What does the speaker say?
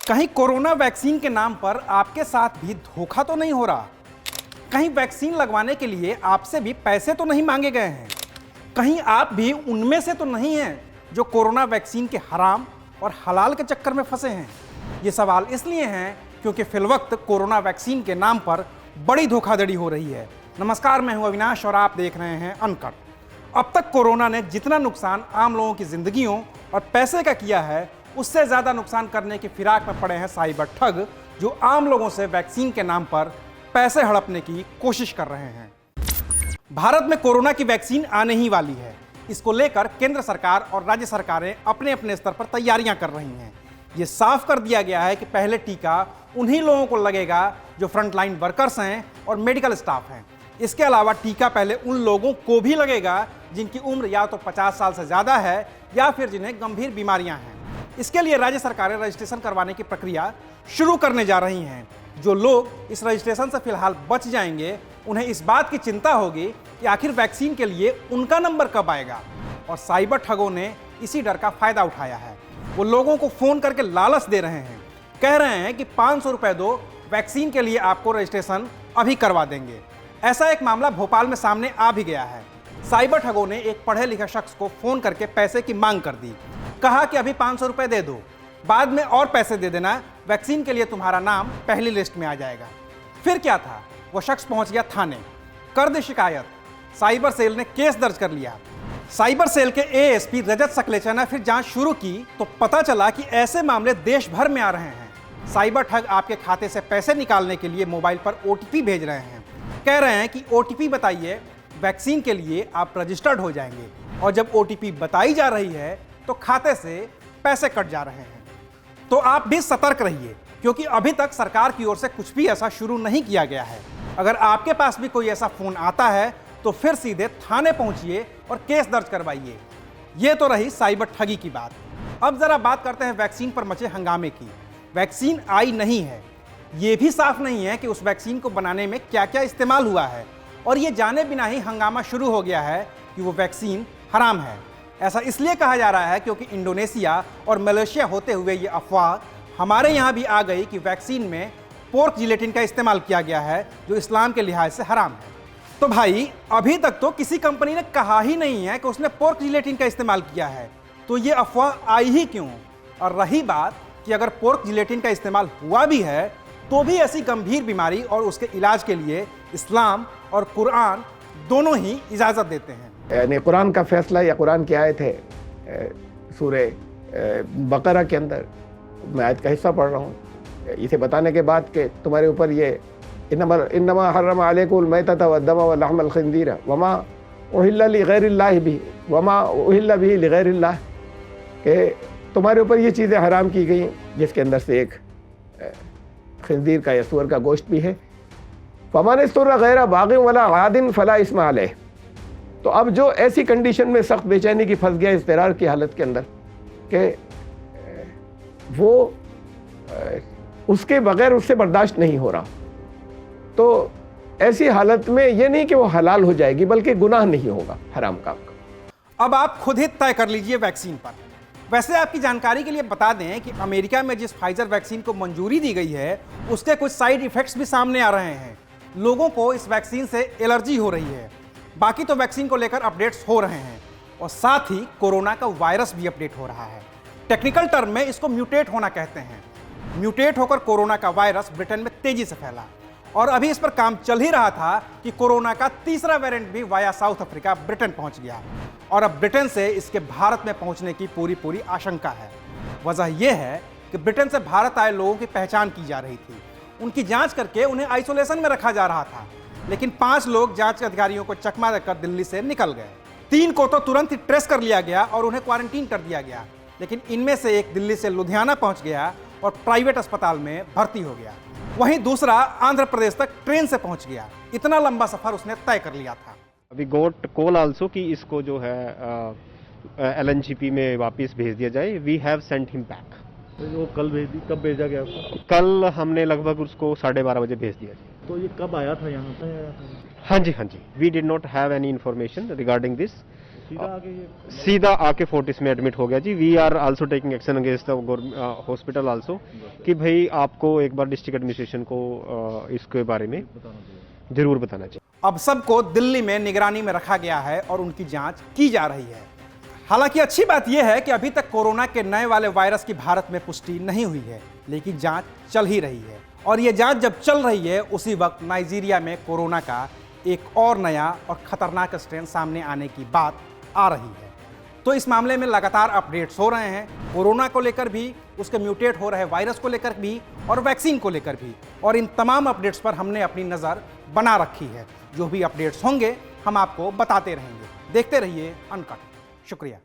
कहीं corona vaccine के नाम पर आपके साथ भी धोखा तो नहीं हो रहा? कहीं वैक्सीन लगवाने के लिए आपसे भी पैसे तो नहीं मांगे गए हैं? कहीं आप भी उनमें से तो नहीं हैं जो कोरोना वैक्सीन के हराम और हलाल के चक्कर में फंसे हैं? ये सवाल इसलिए हैं क्योंकि फिलवक्त कोरोना वैक्सीन के नाम पर बड़ी धोखाधड़ी हो रही है। नमस्कार, मैं हूं अविनाश और आप देख रहे हैं अनकट। अब तक कोरोना ने जितना नुकसान आम लोगों की जिंदगियों और पैसे का किया है, उससे ज्यादा नुकसान करने की फिराक में पड़े हैं साइबर ठग, जो आम लोगों से वैक्सीन के नाम पर पैसे हड़पने की कोशिश कर रहे हैं। भारत में कोरोना की वैक्सीन आने ही वाली है। इसको लेकर केंद्र सरकार और राज्य सरकारें अपने अपने स्तर पर तैयारियां कर रही हैं। ये साफ कर दिया गया है कि पहले टीका उन्हीं लोगों को लगेगा जो फ्रंटलाइन वर्कर्स हैं और मेडिकल स्टाफ हैं। इसके अलावा टीका पहले उन लोगों को भी लगेगा जिनकी उम्र या तो 50 साल से ज़्यादा है या फिर जिन्हें गंभीर बीमारियां हैं। इसके लिए राज्य सरकारें रजिस्ट्रेशन करवाने की प्रक्रिया शुरू करने जा रही हैं। जो लोग इस रजिस्ट्रेशन से फिलहाल बच जाएंगे, उन्हें इस बात की चिंता होगी कि आखिर वैक्सीन के लिए उनका नंबर कब आएगा। और साइबर ठगों ने इसी डर का फायदा उठाया है। वो लोगों को फ़ोन करके लालच दे रहे हैं, कह रहे हैं कि 500 रुपये दो, वैक्सीन के लिए आपको रजिस्ट्रेशन अभी करवा देंगे। ऐसा एक मामला भोपाल में सामने आ भी गया है। साइबर ठगों ने एक पढ़े लिखे शख्स को फ़ोन करके पैसे की मांग कर दी। कहा कि अभी 500 रुपये दे दो, बाद में और पैसे दे देना, वैक्सीन के लिए तुम्हारा नाम पहली लिस्ट में आ जाएगा। फिर क्या था, वो शख्स पहुंच गया थाने, कर दी शिकायत। साइबर सेल ने केस दर्ज कर लिया। साइबर सेल के एएसपी रजत सकलेचा ने फिर जांच शुरू की तो पता चला कि ऐसे मामले देश भर में आ रहे हैं। साइबर ठग आपके खाते से पैसे निकालने के लिए मोबाइल पर ओटीपी भेज रहे हैं। कह रहे हैं कि ओटीपी बताइए, वैक्सीन के लिए आप रजिस्टर्ड हो जाएंगे। और जब ओटीपी बताई जा रही है तो खाते से पैसे कट जा रहे हैं। तो आप भी सतर्क रहिए, क्योंकि अभी तक सरकार की ओर से कुछ भी ऐसा शुरू नहीं किया गया है। अगर आपके पास भी कोई ऐसा फोन आता है तो फिर सीधे थाने पहुंचिए और केस दर्ज करवाइए। ये तो रही साइबर ठगी की बात। अब जरा बात करते हैं वैक्सीन पर मचे हंगामे की। वैक्सीन आई नहीं है, ये भी साफ नहीं है कि उस वैक्सीन को बनाने में क्या क्या इस्तेमाल हुआ है, और ये जाने बिना ही हंगामा शुरू हो गया है कि वो वैक्सीन हराम है। ऐसा इसलिए कहा जा रहा है क्योंकि इंडोनेशिया और मलेशिया होते हुए ये अफवाह हमारे यहाँ भी आ गई कि वैक्सीन में पोर्क जिलेटिन का इस्तेमाल किया गया है, जो इस्लाम के लिहाज से हराम है। तो भाई, अभी तक तो किसी कंपनी ने कहा ही नहीं है कि उसने पोर्क जिलेटिन का इस्तेमाल किया है, तो ये अफवाह आई ही क्यों? और रही बात कि अगर पोर्क जिलेटिन का इस्तेमाल हुआ भी है तो भी ऐसी गंभीर बीमारी और उसके इलाज के लिए इस्लाम और कुरान दोनों ही इजाज़त देते हैं। यानी कुरान का फैसला या कुरान की आयत है सूरे बकरा के अंदर, मैं आयत का हिस्सा पढ़ रहा हूँ, इसे बताने के बाद कि तुम्हारे ऊपर ये इन्नमा हर्रम अलैकुमुल मैतत वद्दम व लहमल खिंजीर वमा उहिल्ला लिगैरिल्लाह बिही वमा उहिल्ला बिही लिगैरिल्लाह, कि तुम्हारे ऊपर ये चीज़ें हराम की गई जिसके अंदर से एक खिंजीर का या सूअर का गोश्त भी है। फमान इस्तुर्रा गैरा बागिन वला आदिन फला इस्मा अलैह। तो अब जो ऐसी कंडीशन में सख्त बेचैनी की फंस गया, इज़्तिरार की हालत के अंदर, कि वो उसके बगैर उससे बर्दाश्त नहीं हो रहा, तो ऐसी हालत में ये नहीं कि वो हलाल हो जाएगी, बल्कि गुनाह नहीं होगा हराम काम का। अब आप खुद ही तय कर लीजिए वैक्सीन पर। वैसे आपकी जानकारी के लिए बता दें कि अमेरिका में जिस फाइजर वैक्सीन को मंजूरी दी गई है, उसके कुछ साइड इफेक्ट्स भी सामने आ रहे हैं। लोगों को इस वैक्सीन से एलर्जी हो रही है। बाकी तो वैक्सीन को लेकर अपडेट्स हो रहे हैं, और साथ ही कोरोना का वायरस भी अपडेट हो रहा है। टेक्निकल टर्म में इसको म्यूटेट होना कहते हैं। म्यूटेट होकर कोरोना का वायरस ब्रिटेन में तेजी से फैला, और अभी इस पर काम चल ही रहा था कि कोरोना का तीसरा वेरिएंट भी वाया साउथ अफ्रीका ब्रिटेन पहुंच गया, और अब ब्रिटेन से इसके भारत में पहुंचने की पूरी आशंका है। वजह यह है कि ब्रिटेन से भारत आए लोगों की पहचान की जा रही थी, उनकी जांच करके उन्हें आइसोलेशन में रखा जा रहा था। लेकिन 5 लोग जांच अधिकारियों को चकमा देकर दिल्ली से निकल गए। 3 को तो तुरंत ही ट्रेस कर लिया गया और उन्हें क्वारंटीन कर दिया गया, लेकिन इनमें से एक दिल्ली से लुधियाना पहुंच गया और प्राइवेट अस्पताल में भर्ती हो गया। वहीं दूसरा आंध्र प्रदेश तक ट्रेन से पहुंच गया। इतना लंबा सफर उसने तय कर लिया था। अभी गोट कॉल आल्सो कि इसको जो है एलएनजीपी में वापस भेज दिया जाए। We have sent him back. वो कल भेज दी, कब भेजा गया आपको? कल हमने लगभग उसको 12:30 बजे भेज दिया। तो ये कब आया था यहाँ पे? हाँ जी, we did not have any information regarding this. सीधा आके ये सीधा आके फोर्टिस में एडमिट हो गया जी। We are also taking action against the hospital also कि भाई आपको एक बार डिस्ट्रिक्ट एडमिनिस्ट्रेशन को इसके बारे में जरूर बताना चाहिए। अब सबको दिल्ली में निगरानी में रखा गया है और उनकी जांच की जा रही है। हालांकि अच्छी बात यह है कि अभी तक कोरोना के नए वाले वायरस की भारत में पुष्टि नहीं हुई है, लेकिन जांच चल ही रही है। और यह जांच जब चल रही है उसी वक्त नाइजीरिया में कोरोना का एक और नया और खतरनाक स्ट्रेन सामने आने की बात आ रही है। तो इस मामले में लगातार अपडेट्स हो रहे हैं, कोरोना को लेकर भी, उसके म्यूटेट हो रहे वायरस को लेकर भी और वैक्सीन को लेकर भी। और इन तमाम अपडेट्स पर हमने अपनी नज़र बना रखी है। जो भी अपडेट्स होंगे हम आपको बताते रहेंगे। देखते रहिए अनकट। शुक्रिया।